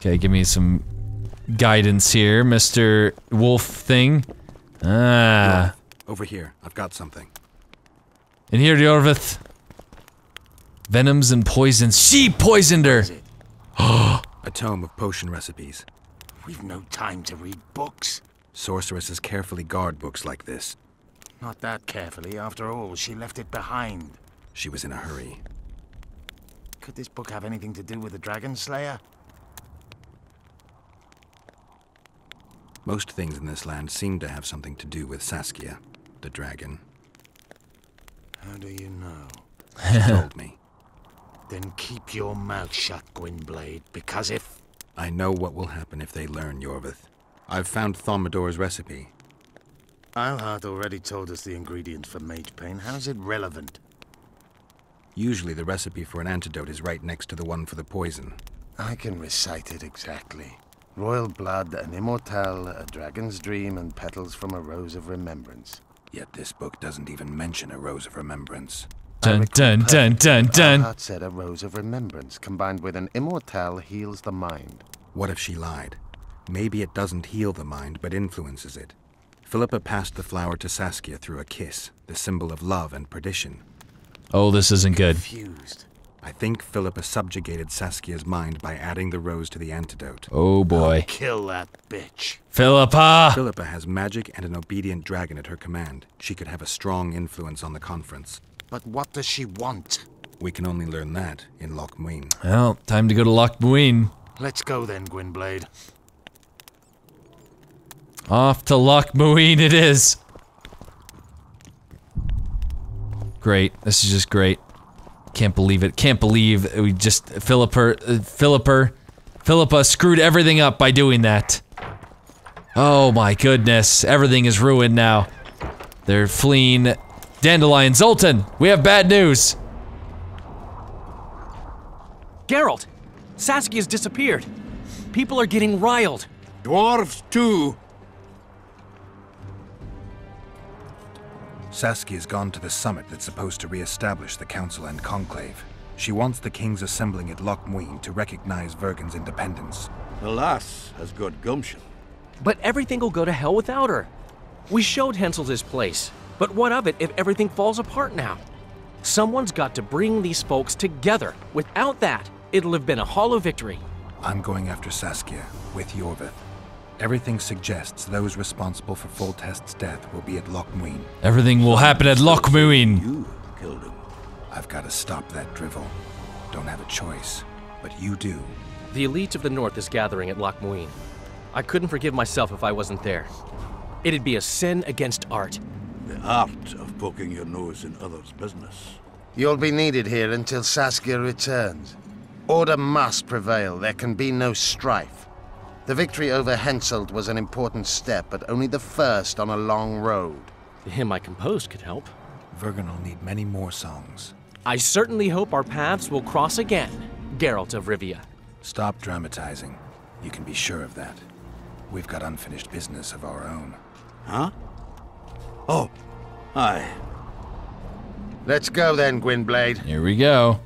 Okay, give me some guidance here, Mr. Wolf thing. Ah. Over here, I've got something. In here, Jorvith. Venoms and poisons. She poisoned her! A tome of potion recipes. We've no time to read books. Sorceresses carefully guard books like this. Not that carefully, after all. She left it behind. She was in a hurry. Could this book have anything to do with the Dragon Slayer? Most things in this land seem to have something to do with Saskia, the dragon. How do you know? She told me. Then keep your mouth shut, Gwynblade, because if... I know what will happen if they learn, Jorvith. I've found Thaumadour's recipe. Eilhart already told us the ingredients for mage pain. How's it relevant? Usually the recipe for an antidote is right next to the one for the poison. I can recite it exactly. Royal blood, an immortelle, a dragon's dream, and petals from a rose of remembrance. Yet this book doesn't even mention a rose of remembrance. Dun dun dun dun dun. Eilhart said a rose of remembrance combined with an immortelle heals the mind. What if she lied? Maybe it doesn't heal the mind, but influences it. Philippa passed the flower to Saskia through a kiss, the symbol of love and perdition. Oh, this isn't good. Confused. I think Philippa subjugated Saskia's mind by adding the rose to the antidote. Oh boy. Kill that bitch. Philippa! Philippa has magic and an obedient dragon at her command. She could have a strong influence on the conference. But what does she want? We can only learn that in Lochmuin. Well, time to go to Lochmuin. Let's go then, Gwynblade. Off to Lochmuin it is. Great. This is just great. Can't believe it. Can't believe we just Philippa screwed everything up by doing that. Oh my goodness. Everything is ruined now. They're fleeing. Dandelion, Zoltan, we have bad news. Geralt, Saskia's disappeared. People are getting riled. Dwarves too. Saskia's gone to the summit that's supposed to re-establish the Council and Conclave. She wants the kings assembling at Lochmuin to recognize Vergen's independence. The lass has got gumption. But everything will go to hell without her. We showed Hensel's his place, but what of it if everything falls apart now? Someone's got to bring these folks together. Without that, it'll have been a hollow victory. I'm going after Saskia, with Jorvith. Everything suggests those responsible for Foltest's death will be at Lochmuin. Everything will happen at Lochmuin. You killed him. I've got to stop that drivel. Don't have a choice, but you do. The elite of the North is gathering at Lochmuin. I couldn't forgive myself if I wasn't there. It'd be a sin against art. The art of poking your nose in others' business. You'll be needed here until Saskia returns. Order must prevail. There can be no strife. The victory over Henselt was an important step, but only the first on a long road. The hymn I composed could help. Vergen will need many more songs. I certainly hope our paths will cross again, Geralt of Rivia. Stop dramatizing. You can be sure of that. We've got unfinished business of our own. Huh? Oh, aye. Let's go then, Gwynblade. Here we go.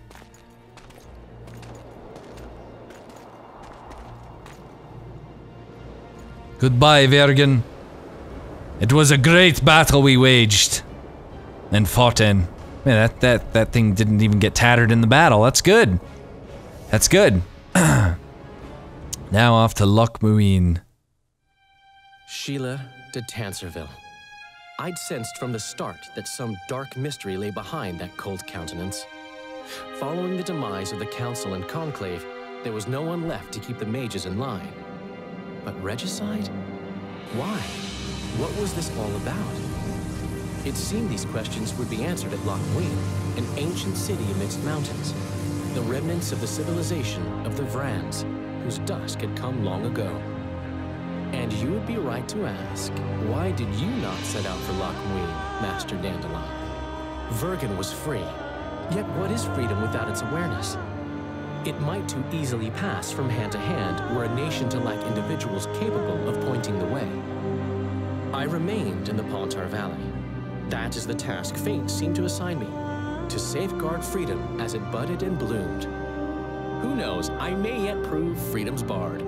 Goodbye, Vergen. It was a great battle we waged and fought in. Man, that thing didn't even get tattered in the battle. That's good. That's good. Now off to Lochmuin. Sheila de Tanserville. I'd sensed from the start that some dark mystery lay behind that cold countenance. Following the demise of the Council and Conclave, there was no one left to keep the mages in line. But regicide? Why? What was this all about? It seemed these questions would be answered at Lochmuin, an ancient city amidst mountains, the remnants of the civilization of the Vrans, whose dusk had come long ago. And you would be right to ask, why did you not set out for Lochmuin, Master Dandelion? Vergen was free, yet what is freedom without its awareness? It might too easily pass from hand to hand were a nation to lack individuals capable of pointing the way. I remained in the Pontar Valley. That is the task fate seemed to assign me, to safeguard freedom as it budded and bloomed. Who knows, I may yet prove freedom's bard.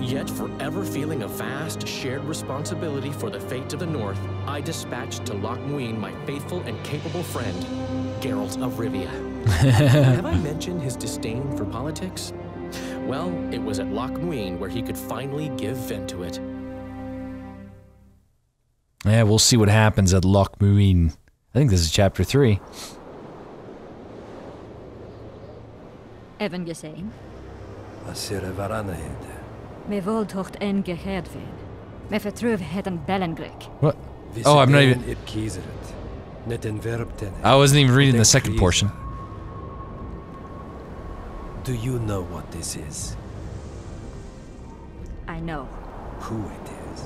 Yet, forever feeling a vast, shared responsibility for the fate of the North, I dispatched to Loch Muin my faithful and capable friend, Geralt of Rivia. Have I mentioned his disdain for politics? Well, it was at Loch Muin where he could finally give vent to it. Yeah, we'll see what happens at Loch Muin. I think this is chapter 3. Even gesehen? Asira Varanahid. Me voltocht en geheerd ven. Me vertrouwen het een bellengrik. What? Oh, I'm not even... It kiezeret. Net een verbten. I wasn't even reading the second portion. Do you know what this is? I know. Who it is?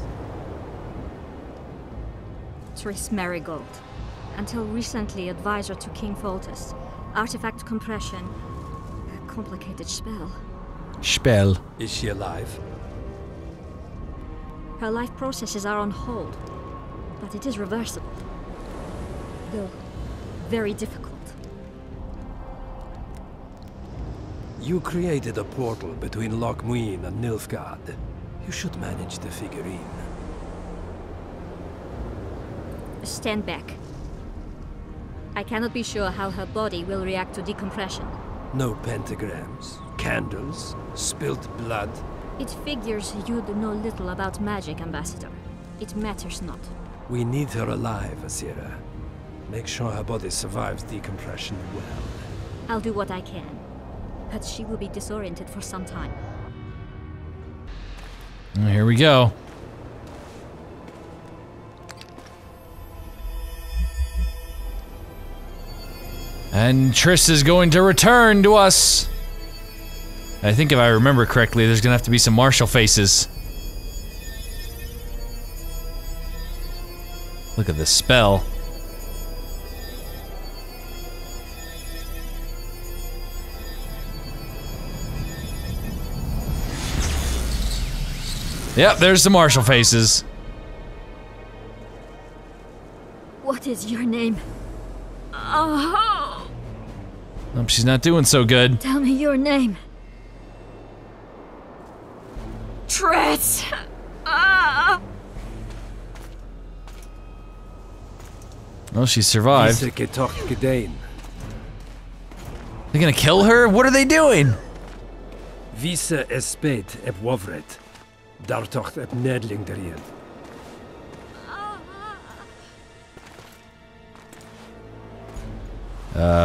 Triss Marigold. Until recently advisor to King Foltest. Artifact compression. A complicated spell. Spell. Is she alive? Her life processes are on hold. But it is reversible. Though very difficult. You created a portal between Loch Muin and Nilfgaard. You should manage the figurine. Stand back. I cannot be sure how her body will react to decompression. No pentagrams, candles, spilt blood. It figures you know little about magic, Ambassador. It matters not. We need her alive, Asira. Make sure her body survives decompression well. I'll do what I can. But she will be disoriented for some time. Here we go. And Triss is going to return to us. I think if I remember correctly, there's gonna have to be some martial faces. Look at this spell. Yep, there's the martial faces. What is your name? Oh! Oh, she's not doing so good. Tell me your name. Triss! Ah! Well, she survived. They're gonna kill her? What are they doing? Vise espet ep wovret. Dartocht ep nedling derien.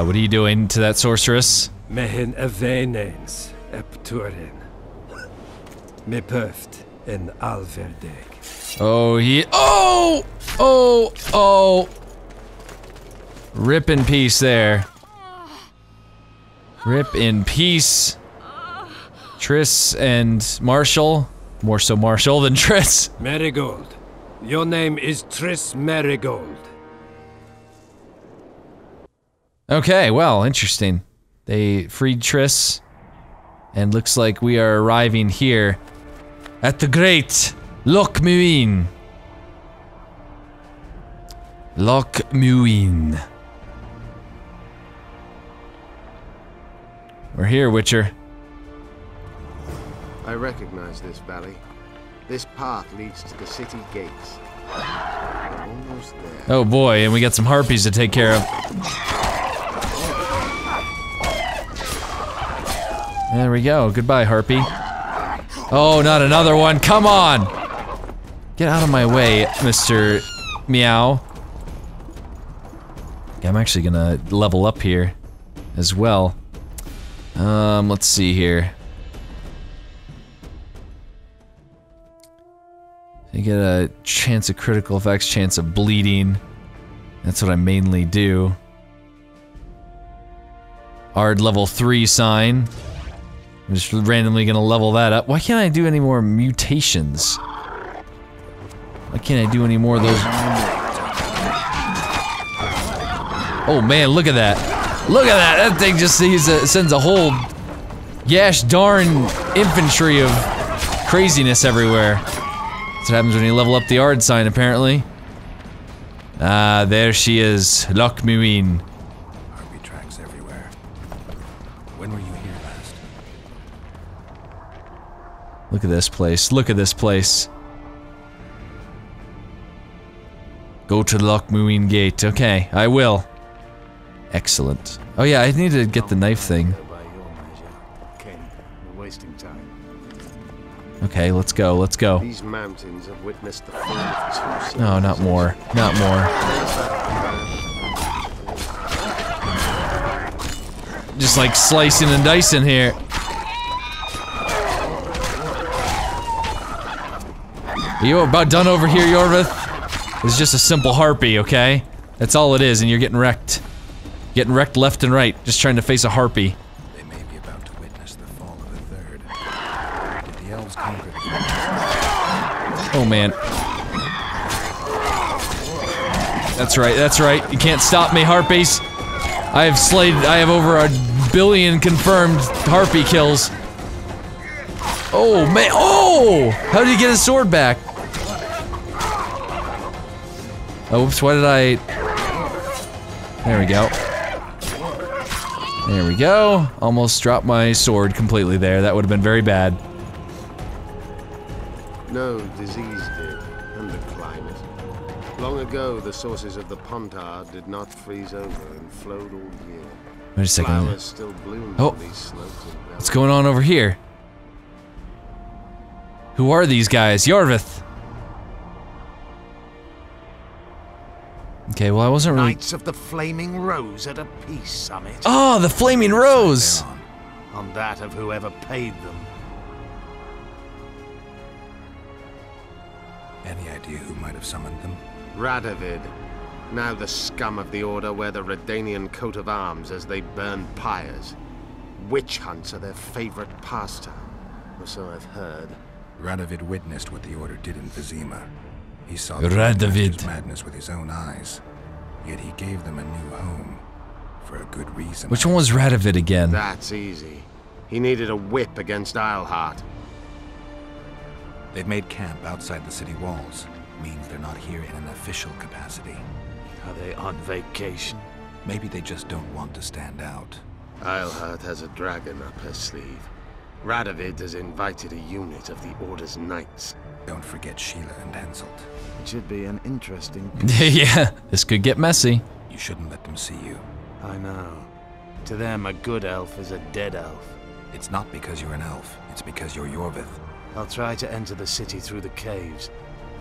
What are you doing to that sorceress? Mehen eveneens ep turin. Me puft en alverdeg. Oh, oh! Rip in peace there. Rip in peace. Triss and Marshall. More so Marshall than Triss. Marigold. Your name is Triss Marigold. Okay, well, interesting. They freed Triss. And looks like we are arriving here at the great Loch Muin. Loch Muin. We're here, Witcher. I recognize this valley. This path leads to the city gates. We're almost there. Oh boy, and we got some harpies to take care of. There we go. Goodbye, harpy. Oh, not another one. Come on! Get out of my way, Mr. Meow. Okay, I'm actually gonna level up here as well. Let's see here. You get a chance of critical effects, chance of bleeding. That's what I mainly do. Ard level 3 sign. I'm just randomly gonna level that up. Why can't I do any more mutations? Why can't I do any more of those? Oh man, look at that. Look at that! That thing just sends a whole gosh darn infantry of craziness everywhere. That's what happens when you level up the Ard sign, apparently. Ah, there she is. Loch Muin. Harpy tracks everywhere. When were you here last? Look at this place. Look at this place. Go to Unmeowing Gate. Okay, I will. Excellent. Oh yeah, I need to get the knife thing. Okay, let's go, let's go. These mountains have witnessed the fall of two. No, not more. Not more. Just like slicing and dicing here. Are you about done over here, Yorvith? It's just a simple harpy, okay? That's all it is, and you're getting wrecked. Getting wrecked left and right, just trying to face a harpy. They may be about to witness the fall of the third. Did the elves conquer the Oh man. That's right, that's right. You can't stop me, harpies. I have over 1 billion confirmed harpy kills. Oh man, oh! How did he get his sword back? Oops, why did I... There we go. There we go. Almost dropped my sword completely there. That would have been very bad. No disease did, and the climate. Long ago, the sources of the Pontar did not freeze over and flowed all year. Wait a second. Flowers still bloom Oh. on these slopes and valleys. What's going on over here? Who are these guys? Yorvith! Okay, well I wasn't really... Knights of the Flaming Rose at a peace summit. Oh, the Flaming Rose! On that of whoever paid them. Any idea who might have summoned them? Radovid. Now the scum of the Order wear the Redanian coat of arms as they burn pyres. Witch hunts are their favorite pastime, or so I've heard. Radovid witnessed what the Order did in Vizima. He saw Radovid. the madness with his own eyes. Yet he gave them a new home. For a good reason. Which one was Radovid again? That's easy. He needed a whip against Isleheart. They've made camp outside the city walls. Means they're not here in an official capacity. Are they on vacation? Maybe they just don't want to stand out. Isleheart has a dragon up her sleeve. Radovid has invited a unit of the Order's knights. Don't forget Sheila and Henselt. It should be an interesting... Yeah, this could get messy. You shouldn't let them see you. I know. To them, a good elf is a dead elf. It's not because you're an elf. It's because you're Yorvith. I'll try to enter the city through the caves.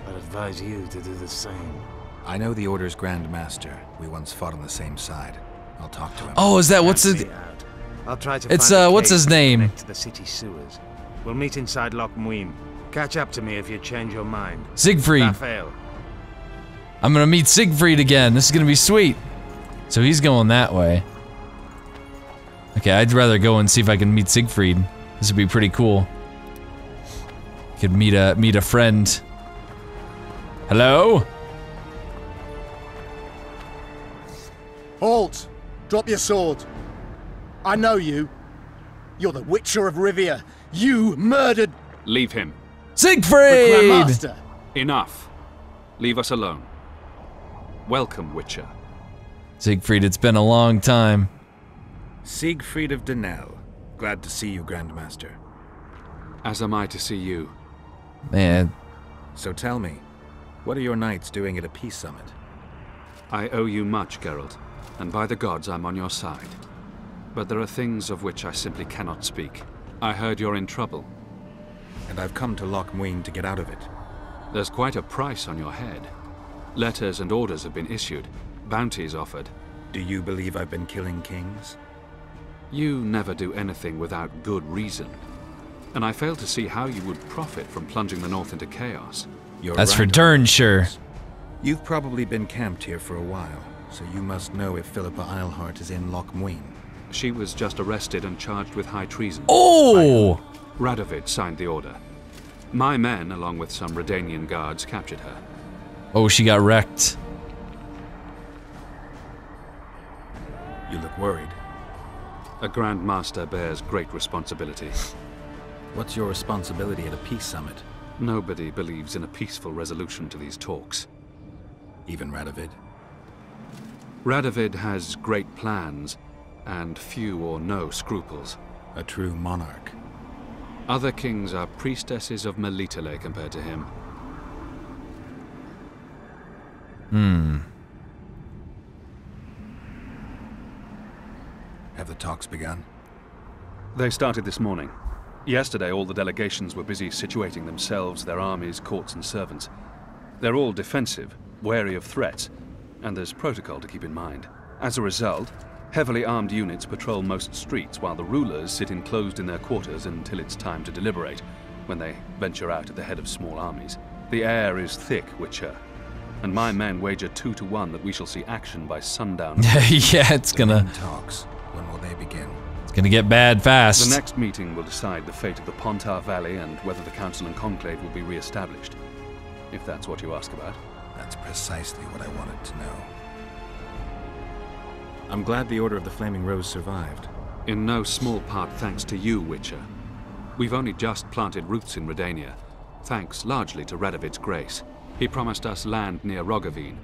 I'd advise you to do the same. I know the Order's Grand Master. We once fought on the same side. I'll talk to him. Oh, is that what's Count the... me out. I'll try to It's, find a what's cave his to name? connect to the city sewers. We'll meet inside Unmeowing. Catch up to me if you change your mind. Siegfried. Raphael. I'm gonna meet Siegfried again. This is gonna be sweet. So he's going that way. Okay, I'd rather go and see if I can meet Siegfried. This would be pretty cool. Could meet a friend. Hello? Halt! Drop your sword. I know you. You're the Witcher of Rivia. You murdered Leave him. the Siegfried! Grandmaster. Enough. Leave us alone. Welcome, Witcher. Siegfried, it's been a long time. Siegfried of Denel. Glad to see you, Grandmaster. As am I to see you. Man, So tell me, what are your knights doing at a peace summit? I owe you much, Geralt, and by the gods I'm on your side. But there are things of which I simply cannot speak. I heard you're in trouble. And I've come to Unmeowing to get out of it. There's quite a price on your head. Letters and orders have been issued, bounties offered. Do you believe I've been killing kings? You never do anything without good reason. And I fail to see how you would profit from plunging the North into chaos. You're that's for right, darn sure. You've probably been camped here for a while, so you must know if Philippa Isleheart is in Unmeowing. She was just arrested and charged with high treason. Oh! Radovid signed the order. My men, along with some Redanian guards, captured her. Oh, she got wrecked. You look worried. A Grand Master bears great responsibility. What's your responsibility at a peace summit? Nobody believes in a peaceful resolution to these talks. Even Radovid? Radovid has great plans, and few or no scruples. A true monarch. Other kings are priestesses of Melitele compared to him. Have the talks begun? They started this morning. Yesterday, all the delegations were busy situating themselves, their armies, courts, and servants. They're all defensive, wary of threats, and there's protocol to keep in mind. As a result, heavily armed units patrol most streets, while the rulers sit enclosed in their quarters until it's time to deliberate, when they venture out at the head of small armies. The air is thick, Witcher, and my men wager 2 to 1 that we shall see action by sundown. Yeah, it's gonna... Talks. When will they begin? It's gonna get bad fast. The next meeting will decide the fate of the Pontar Valley and whether the Council and Conclave will be re-established. If that's what you ask about. That's precisely what I wanted to know. I'm glad the Order of the Flaming Rose survived. In no small part thanks to you, Witcher. We've only just planted roots in Redania, thanks largely to Radovid's grace. He promised us land near Roggeveen,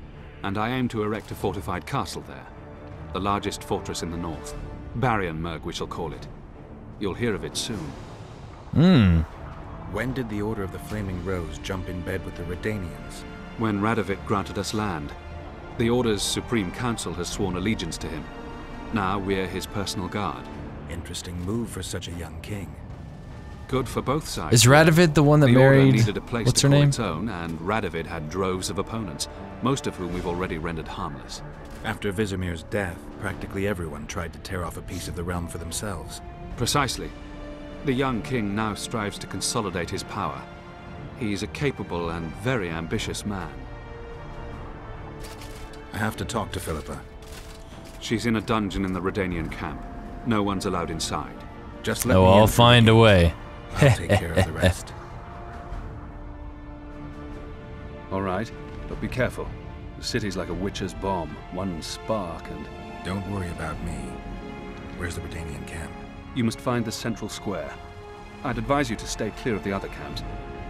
and I aim to erect a fortified castle there. The largest fortress in the north. Barrionmerg, we shall call it. You'll hear of it soon. When did the Order of the Flaming Rose jump in bed with the Redanians? When Radovid granted us land. The Order's Supreme Council has sworn allegiance to him. Now we're his personal guard. Interesting move for such a young king. Good for both sides. Is Radovid the one that the Order married... needed a place What's to her call name? its own, and Radovid had droves of opponents, most of whom we've already rendered harmless. After Vizimir's death, practically everyone tried to tear off a piece of the realm for themselves. Precisely. The young king now strives to consolidate his power. He's a capable and very ambitious man. I have to talk to Philippa. She's in a dungeon in the Redanian camp. No one's allowed inside. Just let No, me in I'll for find the a gate. way. I'll take care of the rest. All right, but be careful. The city's like a witcher's bomb. One spark and... Don't worry about me. Where's the Redanian camp? You must find the central square. I'd advise you to stay clear of the other camps,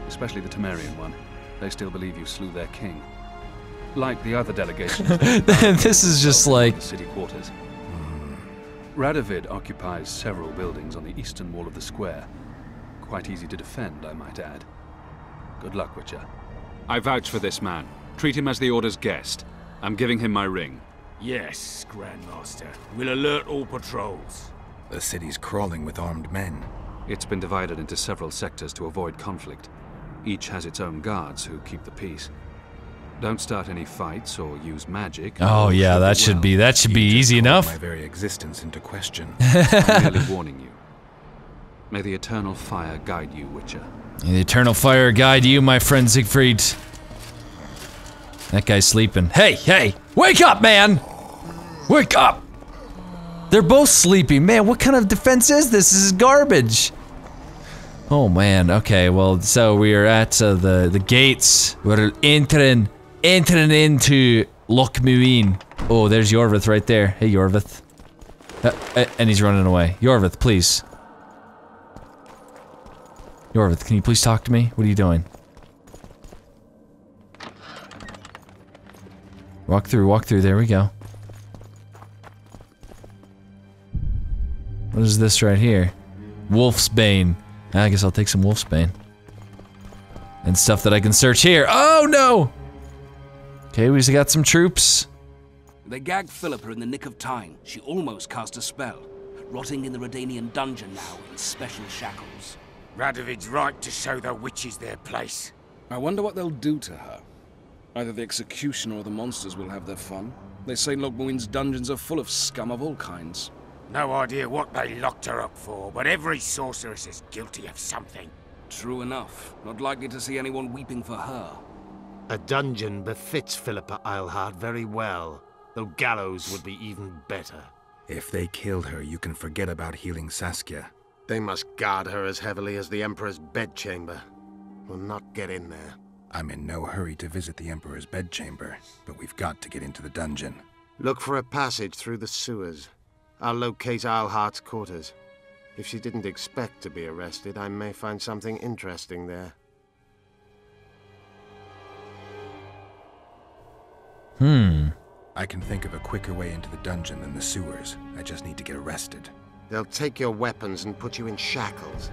especially the Temerian one. They still believe you slew their king. Like the other delegations... This is just like... the city quarters. Radovid occupies several buildings on the eastern wall of the square. Quite easy to defend, I might add. Good luck, Witcher. I vouch for this man. Treat him as the Order's guest. I'm giving him my ring. Yes, Grandmaster. We'll alert all patrols. The city's crawling with armed men. It's been divided into several sectors to avoid conflict. Each has its own guards who keep the peace. Don't start any fights or use magic. Oh yeah, that should be easy enough. My very existence into question. I'm merely warning you. May the eternal fire guide you, Witcher. May the eternal fire guide you, my friend Siegfried. That guy's sleeping. Hey, hey! Wake up, man! Wake up! They're both sleeping. Man, what kind of defense is this? This is garbage. Oh man, okay, well, so we are at the gates. We're entering into Unmeowing. Oh, there's Yorvith right there. Hey, Yorvith. And he's running away. Yorvith, please. Yorvith, can you please talk to me? What are you doing? Walk through, there we go. What is this right here? Wolf's Bane. I guess I'll take some Wolf's Bane. And stuff that I can search here. Oh no! Okay, we just got some troops. They gagged Philippa in the nick of time. She almost cast a spell. Rotting in the Redanian dungeon now in special shackles. Radovid's right to show the witches their place. I wonder what they'll do to her. Either the executioner or the monsters will have their fun. They say Unmeowing's dungeons are full of scum of all kinds. No idea what they locked her up for, but every sorceress is guilty of something. True enough. Not likely to see anyone weeping for her. A dungeon befits Philippa Eilhart very well, though gallows would be even better. If they killed her, you can forget about healing Saskia. They must guard her as heavily as the Emperor's bedchamber. We'll not get in there. I'm in no hurry to visit the Emperor's bedchamber, but we've got to get into the dungeon. Look for a passage through the sewers. I'll locate Eilhart's quarters. If she didn't expect to be arrested, I may find something interesting there. I can think of a quicker way into the dungeon than the sewers. I just need to get arrested. They'll take your weapons and put you in shackles.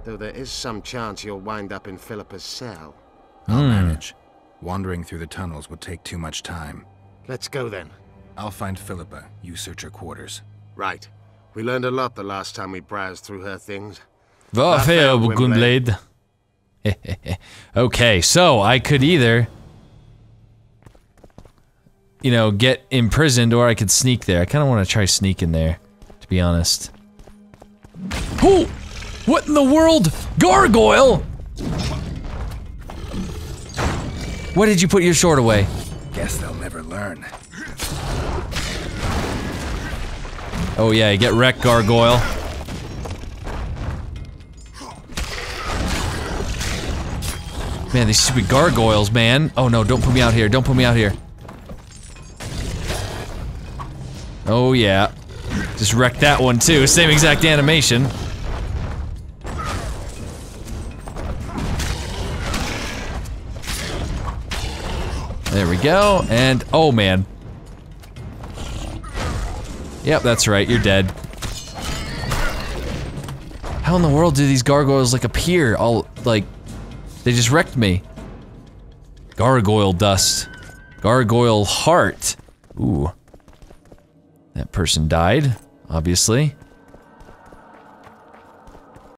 Though there is some chance you'll wind up in Philippa's cell. I'll manage. Wandering through the tunnels would take too much time. Let's go then. I'll find Philippa. You search her quarters. Right. We learned a lot the last time we browsed through her things. Varför Gunblade? Okay, so I could either, you know, get imprisoned or I could sneak there. I kind of want to try sneaking there, to be honest. Oh! What in the world? Gargoyle! Why did you put your sword away? Guess they'll never learn. Oh yeah, get wrecked, Gargoyle. Man, these stupid gargoyles, man. Oh no, don't put me out here, don't put me out here. Oh yeah. Just wrecked that one too, same exact animation. There we go, and oh man. Yep, that's right, you're dead. How in the world do these gargoyles like appear? All like, they just wrecked me. Gargoyle dust. Gargoyle heart. Ooh. That person died, obviously.